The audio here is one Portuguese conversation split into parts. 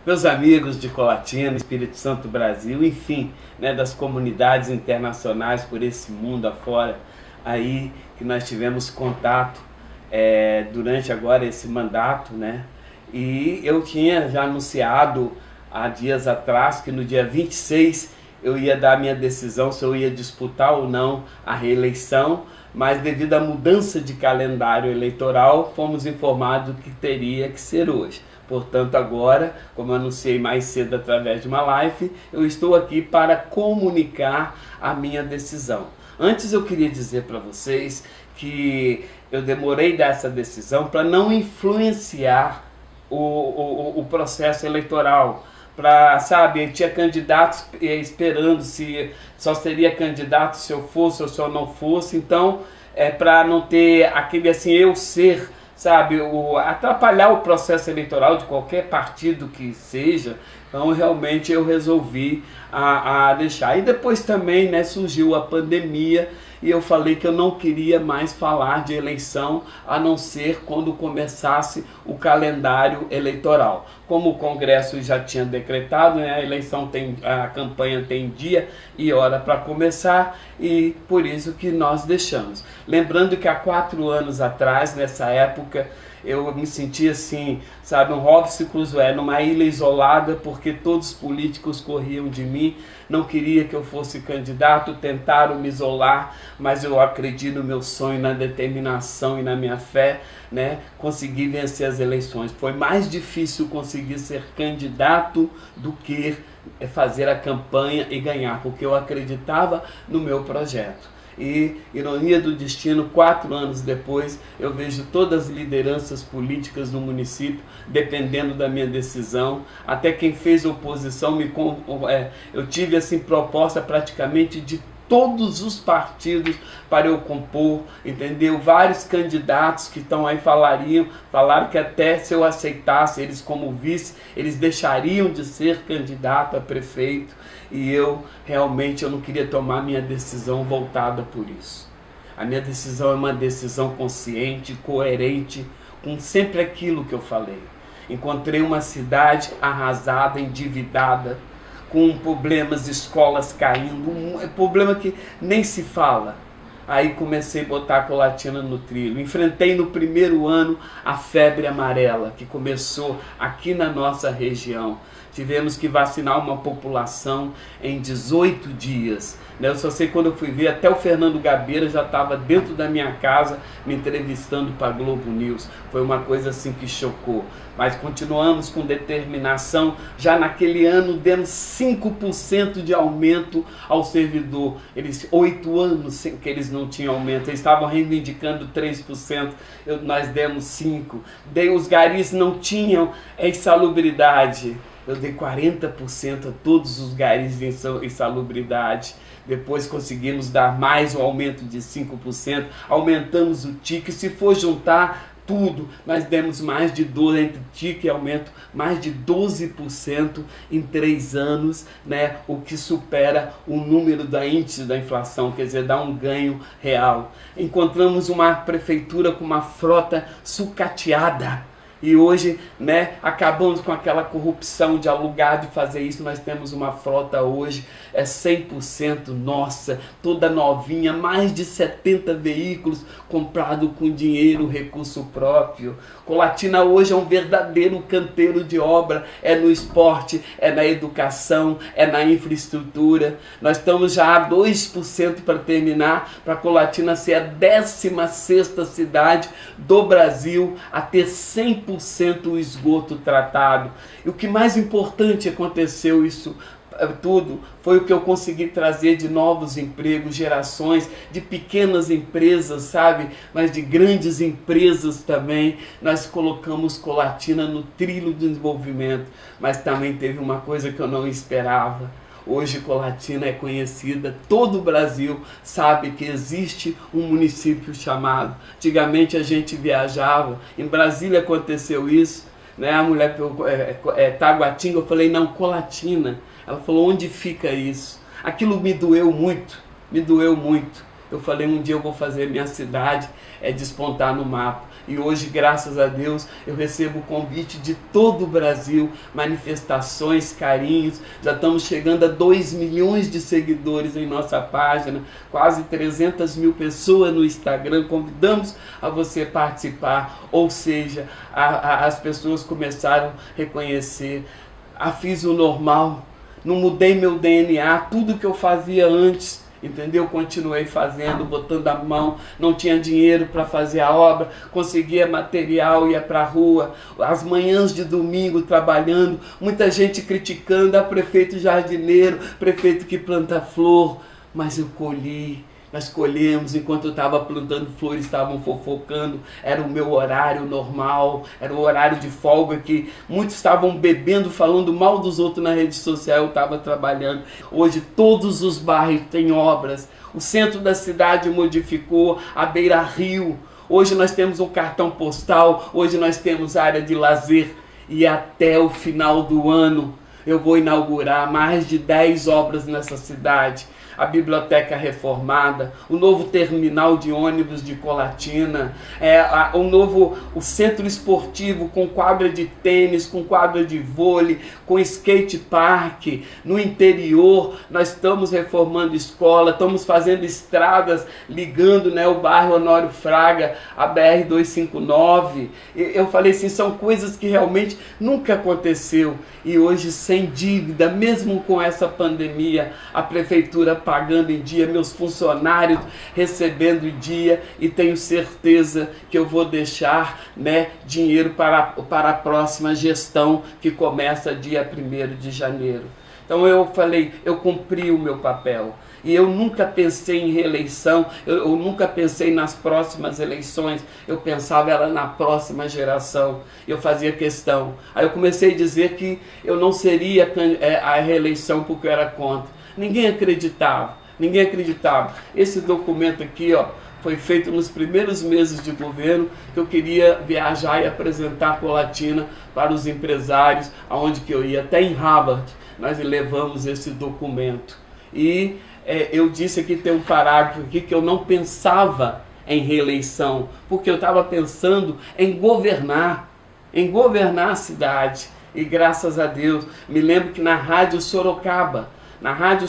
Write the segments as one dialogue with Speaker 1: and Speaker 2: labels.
Speaker 1: Meus amigos de Colatina, Espírito Santo, Brasil, enfim, né, das comunidades internacionais por esse mundo afora, aí que nós tivemos contato durante agora esse mandato, né? E eu tinha já anunciado há dias atrás que no dia 26 eu ia dar a minha decisão se eu ia disputar ou não a reeleição, mas devido à mudança de calendário eleitoral, fomos informados que teria que ser hoje. Portanto, agora, como eu anunciei mais cedo através de uma live, eu estou aqui para comunicar a minha decisão. Antes eu queria dizer para vocês que eu demorei dessa decisão para não influenciar o processo eleitoral. Sabe, tinha candidatos esperando se só seria candidato se eu fosse ou se eu não fosse, então para não ter aquele assim, eu ser, sabe, atrapalhar o processo eleitoral de qualquer partido que seja. Então realmente eu resolvi deixar. E depois também, né, surgiu a pandemia e eu falei que eu não queria mais falar de eleição a não ser quando começasse o calendário eleitoral. Como o Congresso já tinha decretado, né, a campanha tem dia e hora para começar, e por isso que nós deixamos. Lembrando que há 4 anos atrás, nessa época, eu me sentia assim, sabe, um Robinson Crusoe, numa ilha isolada, porque todos os políticos corriam de mim, não queria que eu fosse candidato, tentaram me isolar, mas eu acredito no meu sonho, na determinação e na minha fé, né, consegui vencer as eleições. Foi mais difícil conseguir ser candidato do que fazer a campanha e ganhar, porque eu acreditava no meu projeto. E, ironia do destino, 4 anos depois, eu vejo todas as lideranças políticas no município dependendo da minha decisão. Até quem fez oposição, eu tive assim proposta praticamente de todos os partidos para eu compor, entendeu? Vários candidatos que estão aí falaram que até se eu aceitasse eles como vice, eles deixariam de ser candidato a prefeito, e eu realmente não queria tomar minha decisão voltada por isso. A minha decisão é uma decisão consciente, coerente, com sempre aquilo que eu falei. Encontrei uma cidade arrasada, endividada, com problemas, escolas caindo, um problema que nem se fala. Aí comecei a botar a Colatina no trilho. Enfrentei no primeiro ano a febre amarela, que começou aqui na nossa região. Tivemos que vacinar uma população em 18 dias. Eu só sei quando eu fui ver, até o Fernando Gabeira já estava dentro da minha casa me entrevistando para a Globo News. Foi uma coisa assim que chocou. Mas continuamos com determinação. Já naquele ano demos 5% de aumento ao servidor. 8 anos que eles não tinham aumento. Eles estavam reivindicando 3%. Nós demos 5%. Os garis não tinham insalubridade. Eu dei 40% a todos os garis de insalubridade. Depois conseguimos dar mais um aumento de 5%. Aumentamos o TIC. Se for juntar tudo, nós demos mais de 12%, entre TIC e aumento, mais de 12% em 3 anos, né? O que supera o número da índice da inflação, quer dizer, dá um ganho real. Encontramos uma prefeitura com uma frota sucateada. E hoje, né, acabamos com aquela corrupção de alugar, de fazer isso. Nós temos uma frota hoje, 100% nossa, toda novinha, mais de 70 veículos comprados com dinheiro, recurso próprio. Colatina hoje é um verdadeiro canteiro de obra, é no esporte, é na educação, é na infraestrutura. Nós estamos já a 2% para terminar, para Colatina ser a 16ª cidade do Brasil a ter 100% o esgoto tratado. E o que mais importante aconteceu isso tudo foi o que eu consegui trazer de novos empregos, gerações de pequenas empresas, sabe, mas de grandes empresas também. Nós colocamos Colatina no trilho do desenvolvimento, mas também teve uma coisa que eu não esperava. Hoje Colatina é conhecida, todo o Brasil sabe que existe um município chamado. Antigamente a gente viajava, em Brasília aconteceu isso, né? A mulher perguntou, Taguatinga, eu falei, não, Colatina. Ela falou, onde fica isso? Aquilo me doeu muito, me doeu muito. Eu falei, um dia eu vou fazer minha cidade despontar no mapa. E hoje, graças a Deus, eu recebo o convite de todo o Brasil, manifestações, carinhos. Já estamos chegando a 2 milhões de seguidores em nossa página, quase 300 mil pessoas no Instagram. Convidamos a você participar, ou seja, as pessoas começaram a reconhecer. Fiz o normal, não mudei meu DNA, tudo que eu fazia antes, entendeu? Continuei fazendo, botando a mão, não tinha dinheiro para fazer a obra, conseguia material, ia para a rua, as manhãs de domingo trabalhando, muita gente criticando, prefeito jardineiro, prefeito que planta flor, mas eu colhi. Nós colhemos, enquanto eu estava plantando flores, estavam fofocando, era o meu horário normal, era o horário de folga que muitos estavam bebendo, falando mal dos outros na rede social, eu estava trabalhando. Hoje todos os bairros têm obras, o centro da cidade modificou, a beira-rio, hoje nós temos um cartão postal, hoje nós temos área de lazer e até o final do ano eu vou inaugurar mais de 10 obras nessa cidade. A biblioteca reformada, o novo terminal de ônibus de Colatina, o centro esportivo com quadra de tênis, com quadra de vôlei, com skate park. No interior nós estamos reformando escola, estamos fazendo estradas, ligando, o bairro Honório Fraga, a BR-259. Eu falei assim, são coisas que realmente nunca aconteceu. E hoje, sem dívida, mesmo com essa pandemia, a prefeitura pagando em dia, meus funcionários recebendo em dia, e tenho certeza que eu vou deixar dinheiro para a próxima gestão, que começa dia 1º de janeiro. Então eu falei, eu cumpri o meu papel. E eu nunca pensei em reeleição, eu nunca pensei nas próximas eleições, eu pensava era na próxima geração, eu fazia questão. Aí eu comecei a dizer que eu não seria a reeleição porque eu era contra. Ninguém acreditava. Esse documento aqui, foi feito nos primeiros meses de governo, que eu queria viajar e apresentar Colatina para os empresários, aonde que eu ia, até em Harvard, nós levamos esse documento. E eu disse aqui, tem um parágrafo aqui, que eu não pensava em reeleição, porque eu estava pensando em governar a cidade. E graças a Deus, me lembro que na Rádio Sorocaba, na Rádio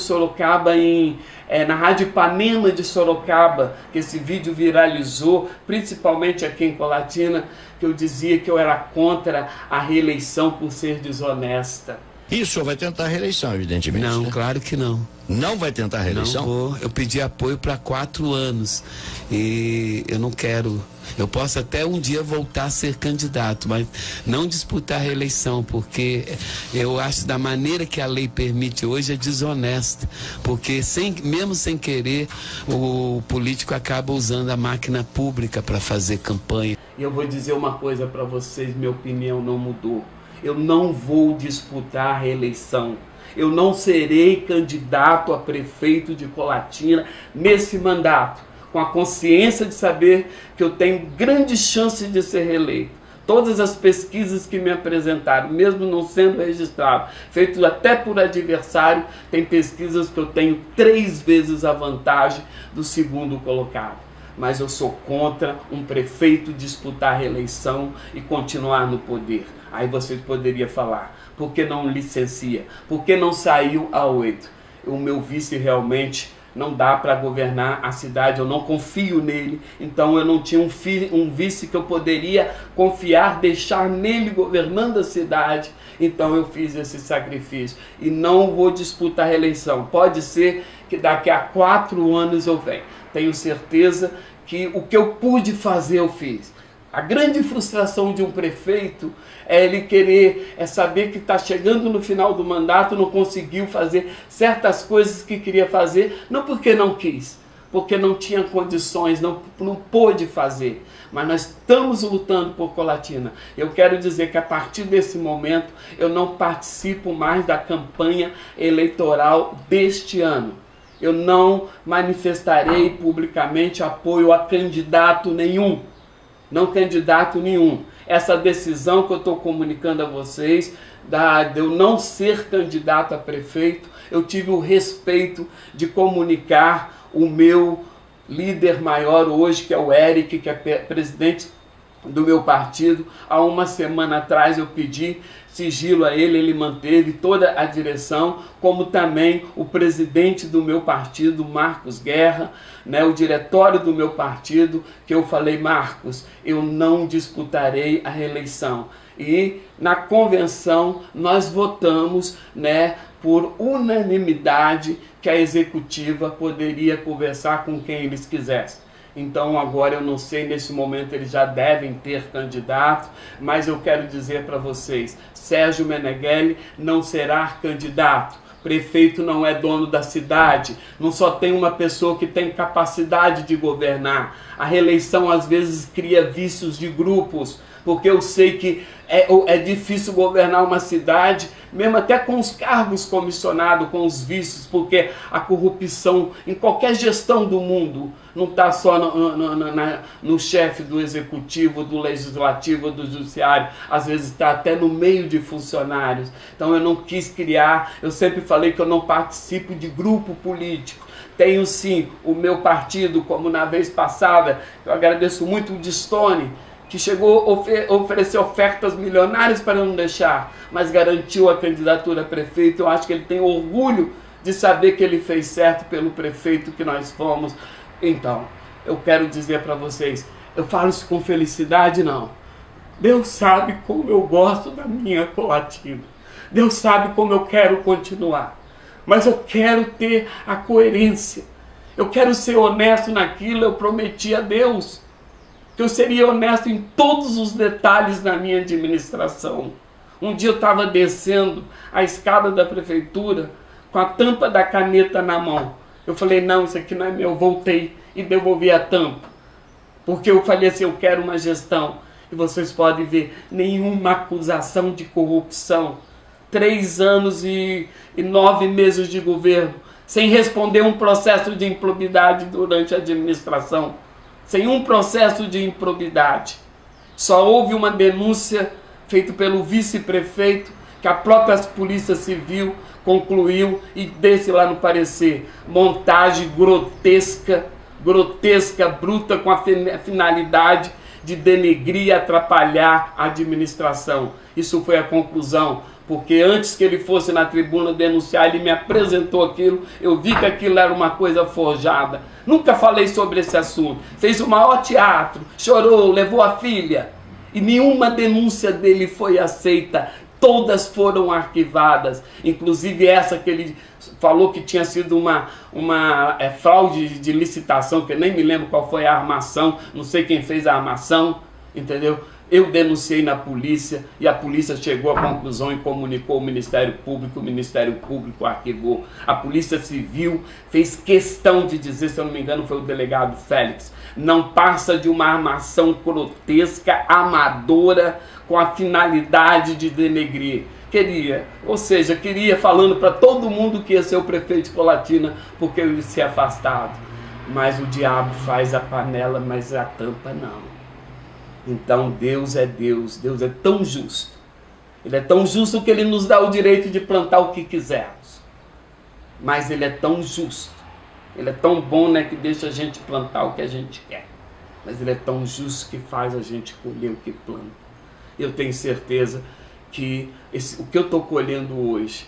Speaker 1: Ipanema de Sorocaba, que esse vídeo viralizou, principalmente aqui em Colatina, que eu dizia que eu era contra a reeleição por ser desonesta.
Speaker 2: E o senhor vai tentar a reeleição, evidentemente.
Speaker 1: Não,
Speaker 2: né?
Speaker 1: claro que não.
Speaker 2: Não vai tentar a reeleição?
Speaker 1: Não vou. Eu pedi apoio para 4 anos e eu não quero. Eu posso até um dia voltar a ser candidato, mas não disputar a reeleição, porque eu acho da maneira que a lei permite hoje é desonesta, porque mesmo sem querer o político acaba usando a máquina pública para fazer campanha. E eu vou dizer uma coisa para vocês, minha opinião não mudou. Eu não vou disputar a reeleição. Eu não serei candidato a prefeito de Colatina nesse mandato, com a consciência de saber que eu tenho grandes chances de ser reeleito. Todas as pesquisas que me apresentaram, mesmo não sendo registrado, feito até por adversário, tem pesquisas que eu tenho 3 vezes a vantagem do segundo colocado. Mas eu sou contra um prefeito disputar a reeleição e continuar no poder. Aí vocês poderiam falar, por que não licencia? Por que não saiu a 8? O meu vice realmente não dá para governar a cidade, eu não confio nele, então eu não tinha um vice que eu poderia confiar, deixar nele governando a cidade, então eu fiz esse sacrifício e não vou disputar a reeleição. Pode ser que daqui a 4 anos eu venha, tenho certeza que o que eu pude fazer eu fiz. A grande frustração de um prefeito é ele saber que está chegando no final do mandato, não conseguiu fazer certas coisas que queria fazer, não porque não quis, porque não tinha condições, não pôde fazer. Mas nós estamos lutando por Colatina. Eu quero dizer que a partir desse momento eu não participo mais da campanha eleitoral deste ano. Eu não manifestarei publicamente apoio a candidato nenhum. Não candidato nenhum. Essa decisão que eu estou comunicando a vocês, de eu não ser candidato a prefeito, eu tive o respeito de comunicar o meu líder maior hoje, que é o Eric, que é presidente do meu partido. Há uma semana atrás eu pedi sigilo a ele, ele manteve toda a direção, como também o presidente do meu partido, Marcos Guerra, né, o diretório do meu partido, que eu falei: Marcos, eu não disputarei a reeleição. E na convenção nós votamos, né, por unanimidade, que a executiva poderia conversar com quem eles quisessem. Então agora eu não sei, nesse momento eles já devem ter candidato, mas eu quero dizer para vocês, Sérgio Meneghelli não será candidato. Prefeito não é dono da cidade, não só tem uma pessoa que tem capacidade de governar. A reeleição às vezes cria vícios de grupos, porque eu sei que é difícil governar uma cidade, mesmo até com os cargos comissionados, com os vícios, porque a corrupção em qualquer gestão do mundo não está só no chefe do executivo, do legislativo, do judiciário, às vezes está até no meio de funcionários. Então eu não quis criar, eu sempre falei que eu não participo de grupo político. Tenho sim o meu partido, como na vez passada, eu agradeço muito o Distone, que chegou a oferecer ofertas milionárias para não deixar, mas garantiu a candidatura a prefeito. Eu acho que ele tem orgulho de saber que ele fez certo pelo prefeito que nós fomos. Então, eu quero dizer para vocês, eu falo isso com felicidade, não. Deus sabe como eu gosto da minha Colatina. Deus sabe como eu quero continuar. Mas eu quero ter a coerência. Eu quero ser honesto naquilo. Eu prometi a Deus que eu seria honesto em todos os detalhes da minha administração. Um dia eu estava descendo a escada da prefeitura com a tampa da caneta na mão. Eu falei: não, isso aqui não é meu. Voltei e devolvi a tampa. Porque eu falei assim: eu quero uma gestão. E vocês podem ver, nenhuma acusação de corrupção. 3 anos e 9 meses de governo, sem responder um processo de improbidade durante a administração. Sem um processo de improbidade. Só houve uma denúncia feita pelo vice-prefeito, que a própria Polícia Civil concluiu e desse lá no parecer. Montagem grotesca, bruta, com a finalidade de denegrir e atrapalhar a administração. Isso foi a conclusão, porque antes que ele fosse na tribuna denunciar, ele me apresentou aquilo, eu vi que aquilo era uma coisa forjada. Nunca falei sobre esse assunto. Fez o maior teatro, chorou, levou a filha. E nenhuma denúncia dele foi aceita. Todas foram arquivadas. Inclusive essa que ele falou que tinha sido uma fraude de licitação, que eu nem me lembro qual foi a armação, não sei quem fez a armação, entendeu? Eu denunciei na polícia e a polícia chegou à conclusão e comunicou ao Ministério Público, o Ministério Público arquivou. A Polícia Civil fez questão de dizer, se eu não me engano foi o delegado Félix, não passa de uma armação grotesca, amadora, com a finalidade de denegrir. Queria falando para todo mundo que ia ser o prefeito de Colatina, porque eu ia ser afastado. Mas o diabo faz a panela, mas a tampa não. Então Deus é Deus, Deus é tão justo. Ele é tão justo que Ele nos dá o direito de plantar o que quisermos. Mas Ele é tão justo, Ele é tão bom, né, que deixa a gente plantar o que a gente quer. Mas Ele é tão justo que faz a gente colher o que planta. Eu tenho certeza que o que eu estou colhendo hoje,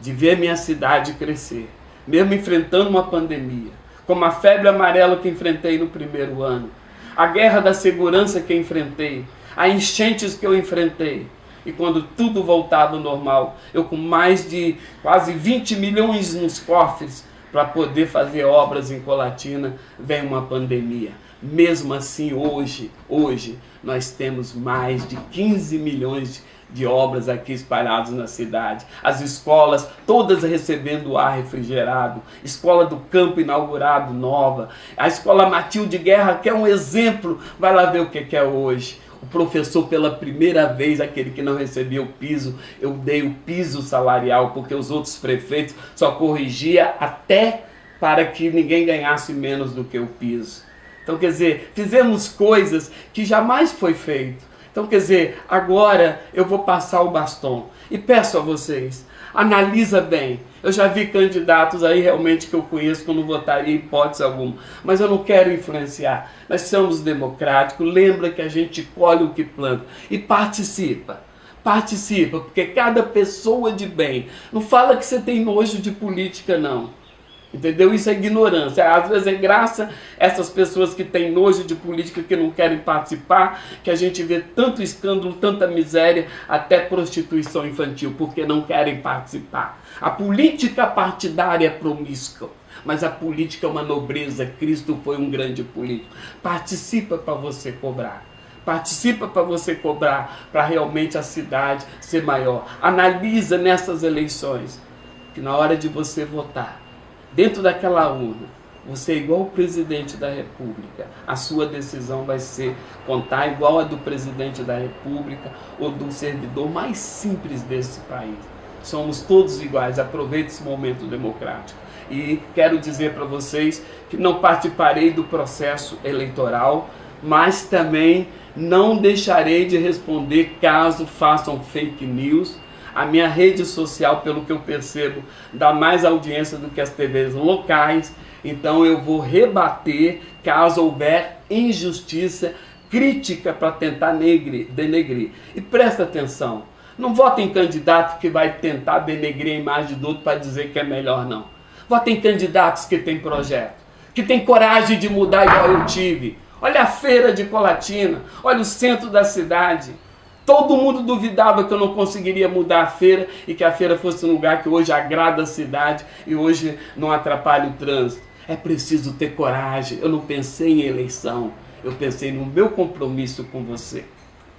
Speaker 1: de ver minha cidade crescer, mesmo enfrentando uma pandemia, como a febre amarela que enfrentei no primeiro ano, a guerra da segurança que eu enfrentei, a enchentes que eu enfrentei, e quando tudo voltava ao normal, eu com mais de quase 20 milhões nos cofres para poder fazer obras em Colatina, vem uma pandemia. Mesmo assim, hoje nós temos mais de 15 milhões de obras aqui espalhadas na cidade. As escolas todas recebendo ar refrigerado. Escola do Campo inaugurado nova. A escola Matilde Guerra, que é um exemplo. Vai lá ver o que é hoje. O professor, pela primeira vez, aquele que não recebia o piso, eu dei o piso salarial, porque os outros prefeitos só corrigia até para que ninguém ganhasse menos do que o piso. Então, quer dizer, fizemos coisas que jamais foi feito. Então, quer dizer, agora eu vou passar o bastão e peço a vocês, analisa bem. Eu já vi candidatos aí realmente que eu conheço que eu não votaria em hipótese alguma, mas eu não quero influenciar. Nós somos democráticos, lembra que a gente colhe o que planta e participa. Participa, porque cada pessoa de bem, não fala que você tem nojo de política não. Entendeu? Isso é ignorância. Às vezes é graças a essas pessoas que têm nojo de política, que não querem participar, que a gente vê tanto escândalo, tanta miséria, até prostituição infantil, porque não querem participar. A política partidária é promíscua, mas a política é uma nobreza. Cristo foi um grande político. Participa para você cobrar. Participa para você cobrar, para realmente a cidade ser maior. Analisa nessas eleições, que na hora de você votar, dentro daquela urna, você é igual o presidente da República. A sua decisão vai ser contar igual a do presidente da República ou do servidor mais simples desse país. Somos todos iguais. Aproveite esse momento democrático. E quero dizer para vocês que não participarei do processo eleitoral, mas também não deixarei de responder caso façam fake news. A minha rede social, pelo que eu percebo, dá mais audiência do que as TVs locais. Então eu vou rebater caso houver injustiça, crítica para tentar denegrir. E presta atenção, não vote em candidato que vai tentar denegrir a imagem do outro para dizer que é melhor, não. Vote em candidatos que têm projeto, que têm coragem de mudar igual eu tive. Olha a feira de Colatina, olha o centro da cidade. Todo mundo duvidava que eu não conseguiria mudar a feira e que a feira fosse um lugar que hoje agrada a cidade e hoje não atrapalha o trânsito. É preciso ter coragem. Eu não pensei em eleição, eu pensei no meu compromisso com você.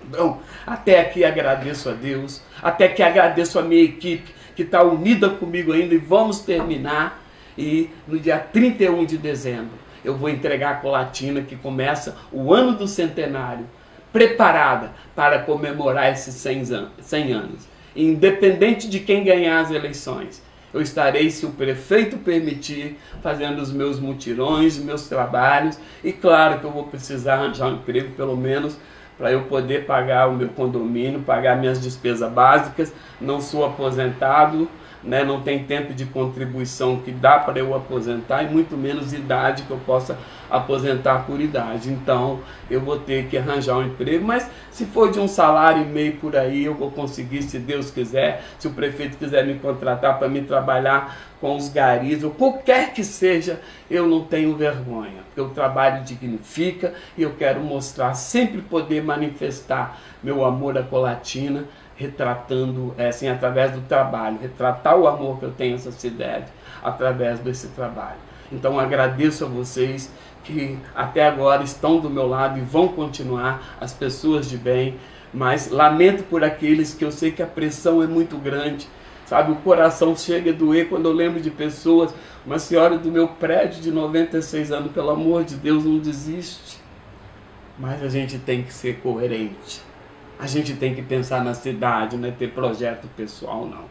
Speaker 1: Então, até aqui agradeço a Deus, até aqui agradeço a minha equipe que está unida comigo ainda e vamos terminar. E no dia 31 de dezembro eu vou entregar a Colatina, que começa o ano do centenário, preparada para comemorar esses 100 anos. Independente de quem ganhar as eleições, eu estarei, se o prefeito permitir, fazendo os meus mutirões, meus trabalhos, e claro que eu vou precisar arranjar um emprego, pelo menos, para eu poder pagar o meu condomínio, pagar minhas despesas básicas. Não sou aposentado, né? Não tem tempo de contribuição que dá para eu aposentar, e muito menos idade que eu possa aposentar por idade. Então eu vou ter que arranjar um emprego, mas se for de 1,5 salário por aí, eu vou conseguir, se Deus quiser. Se o prefeito quiser me contratar para me trabalhar com os garis, ou qualquer que seja, eu não tenho vergonha, porque o trabalho dignifica, e eu quero mostrar, sempre poder manifestar meu amor à Colatina, retratando, assim, através do trabalho, retratar o amor que eu tenho a essa cidade, através desse trabalho. Então agradeço a vocês que até agora estão do meu lado e vão continuar, as pessoas de bem, mas lamento por aqueles que eu sei que a pressão é muito grande, sabe, o coração chega a doer quando eu lembro de pessoas. Uma senhora do meu prédio de 96 anos, pelo amor de Deus, não desiste. Mas a gente tem que ser coerente. A gente tem que pensar na cidade, não é ter projeto pessoal, não.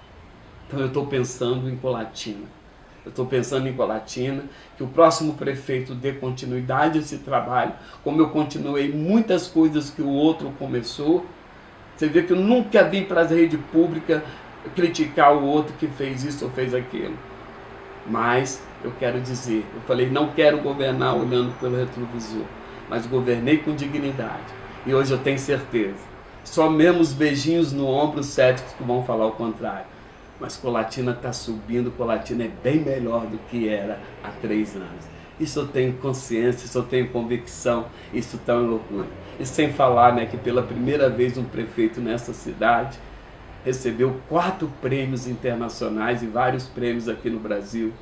Speaker 1: Então eu estou pensando em Colatina. Eu estou pensando em Colatina, que o próximo prefeito dê continuidade a esse trabalho, como eu continuei muitas coisas que o outro começou. Você vê que eu nunca vim para a rede pública criticar o outro que fez isso ou fez aquilo. Mas eu quero dizer, eu falei, não quero governar olhando pelo retrovisor, mas governei com dignidade. E hoje eu tenho certeza. Só mesmo os beijinhos no ombro, os céticos que vão falar o contrário. Mas Colatina está subindo, Colatina é bem melhor do que era há 3 anos. Isso eu tenho consciência, isso eu tenho convicção, isso está um orgulho. E sem falar, né, que pela primeira vez um prefeito nessa cidade recebeu 4 prêmios internacionais e vários prêmios aqui no Brasil,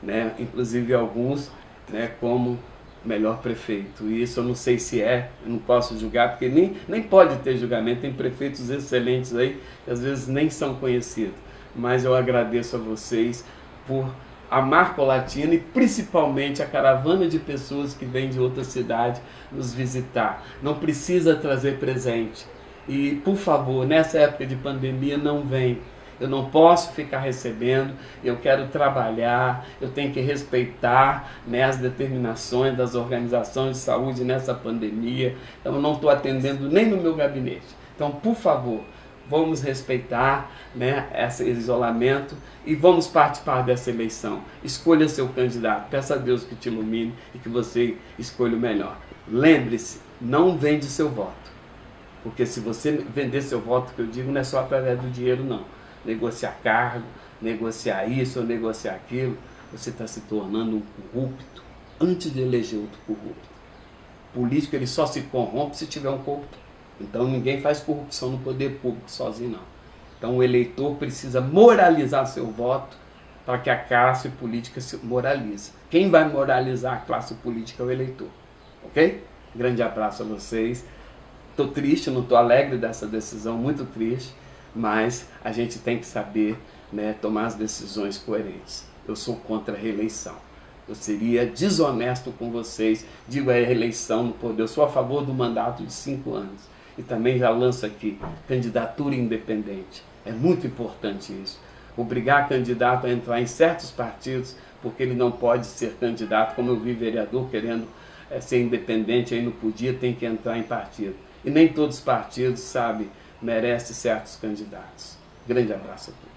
Speaker 1: né, inclusive alguns, né, como melhor prefeito. E isso eu não sei se eu não posso julgar, porque nem pode ter julgamento. Tem prefeitos excelentes aí, que às vezes nem são conhecidos. Mas eu agradeço a vocês por amar Colatina e principalmente a caravana de pessoas que vêm de outra cidade nos visitar. Não precisa trazer presente. E, por favor, nessa época de pandemia, não vem. Eu não posso ficar recebendo, eu quero trabalhar, eu tenho que respeitar, né, as determinações das organizações de saúde nessa pandemia. Então eu não estou atendendo nem no meu gabinete. Então, por favor, vamos respeitar, né, esse isolamento e vamos participar dessa eleição. Escolha seu candidato, peça a Deus que te ilumine e que você escolha o melhor. Lembre-se, não vende seu voto. Porque se você vender seu voto, que eu digo, não é só através do dinheiro, não. Negociar cargo, negociar isso ou negociar aquilo, você está se tornando um corrupto antes de eleger outro corrupto. Político, ele só se corrompe se tiver um corrupto. Então ninguém faz corrupção no poder público sozinho, não. Então o eleitor precisa moralizar seu voto para que a classe política se moralize. Quem vai moralizar a classe política é o eleitor. Ok? Grande abraço a vocês. Estou triste, não estou alegre dessa decisão, muito triste, mas a gente tem que saber, né, tomar as decisões coerentes. Eu sou contra a reeleição. Eu seria desonesto com vocês, digo a reeleição no poder. Eu sou a favor do mandato de 5 anos. E também já lanço aqui, candidatura independente. É muito importante isso. Obrigar candidato a entrar em certos partidos, porque ele não pode ser candidato, como eu vi vereador querendo ser independente, aí não podia, tem que entrar em partido. E nem todos os partidos, sabe, merecem certos candidatos. Grande abraço a todos.